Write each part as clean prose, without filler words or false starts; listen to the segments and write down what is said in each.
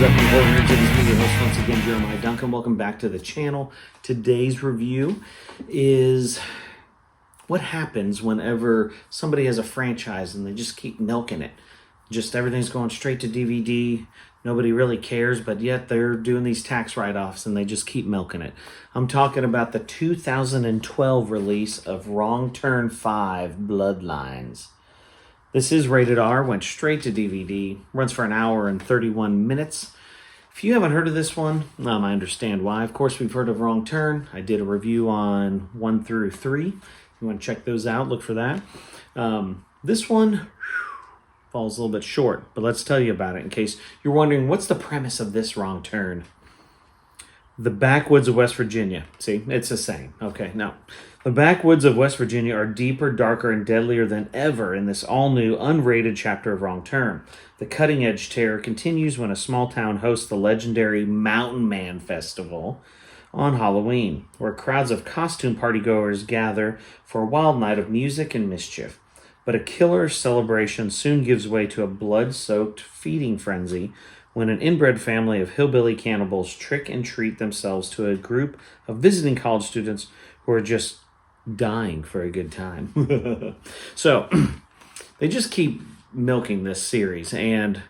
What is up, you horror nerds? It is me, your host, once again, Jeremiah Duncan. Welcome back to the channel. Today's review is what happens whenever somebody has a franchise and they just keep milking it. Just everything's going straight to DVD. Nobody really cares, but yet they're doing these tax write-offs and they just keep milking it. I'm talking about the 2012 release of Wrong Turn 5 Bloodlines. This is rated R, went straight to DVD, runs for an hour and 31 minutes. If you haven't heard of this one, I understand why. Of course, we've heard of Wrong Turn. I did a review on 1 through 3. If you want to check those out, look for that. This one falls a little bit short, but let's tell you about it in case you're wondering, what's the premise of this Wrong Turn? The backwoods of West Virginia. See, it's the same. Okay, no. The backwoods of West Virginia are deeper, darker, and deadlier than ever in this all-new, unrated chapter of Wrong Turn. The cutting-edge terror continues when a small town hosts the legendary Mountain Man Festival on Halloween, where crowds of costume partygoers gather for a wild night of music and mischief. But a killer celebration soon gives way to a blood-soaked feeding frenzy when an inbred family of hillbilly cannibals trick and treat themselves to a group of visiting college students who are just dying for a good time. So they just keep milking this series, and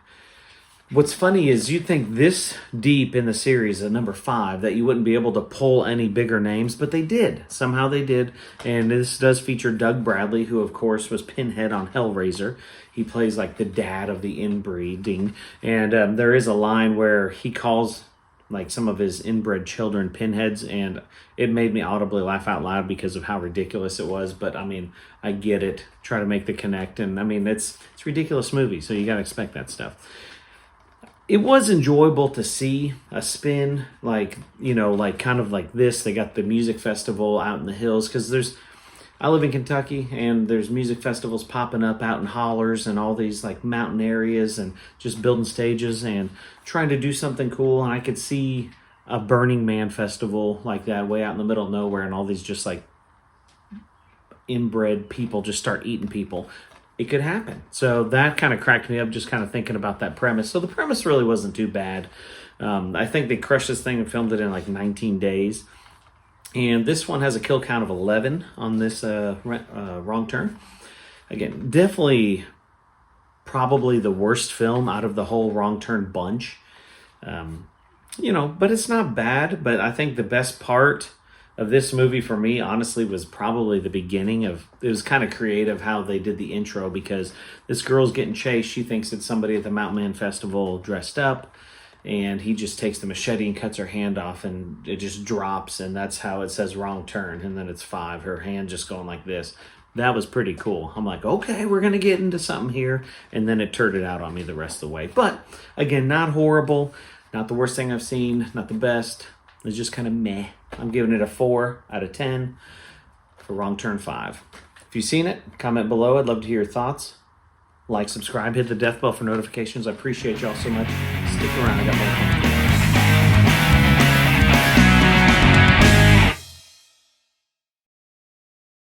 what's funny is you'd think this deep in the series at number 5 that you wouldn't be able to pull any bigger names, but they did. Somehow they did. And this does feature Doug Bradley, who of course was Pinhead on Hellraiser. He plays like the dad of the inbreeding, and there is a line where he calls like some of his inbred children pinheads, and it made me audibly laugh out loud because of how ridiculous it was. But I mean, I get it. Try to make the connect, and I mean, it's a ridiculous movie, so you got to expect that stuff. It was enjoyable to see a spin, like, you know, like kind of like this. They got the music festival out in the hills, because I live in Kentucky, and there's music festivals popping up out in hollers and all these like mountain areas, and just building stages and trying to do something cool. And I could see a Burning Man festival like that way out in the middle of nowhere, and all these just like inbred people just start eating people. It could happen. So that kind of cracked me up, just kind of thinking about that premise. So the premise really wasn't too bad. I think they crushed this thing and filmed it in like 19 days. And this one has a kill count of 11 on this Wrong Turn. Again, definitely probably the worst film out of the whole Wrong Turn bunch. You know, but it's not bad. But I think the best part of this movie for me, honestly, was probably the beginning of, it was kind of creative how they did the intro, because this girl's getting chased. She thinks it's somebody at the Mountain Man Festival dressed up, and he just takes the machete and cuts her hand off, and it just drops, and that's how it says Wrong Turn, and then it's 5, her hand just going like this. That was pretty cool. I'm like, okay, we're going to get into something here, and then it turned it out on me the rest of the way. But, again, not horrible, not the worst thing I've seen, not the best. It's just kind of meh. I'm giving it a 4 out of 10 for Wrong Turn 5. If you've seen it, comment below. I'd love to hear your thoughts. Like, subscribe, hit the death bell for notifications. I appreciate y'all so much. Stick around. I got more.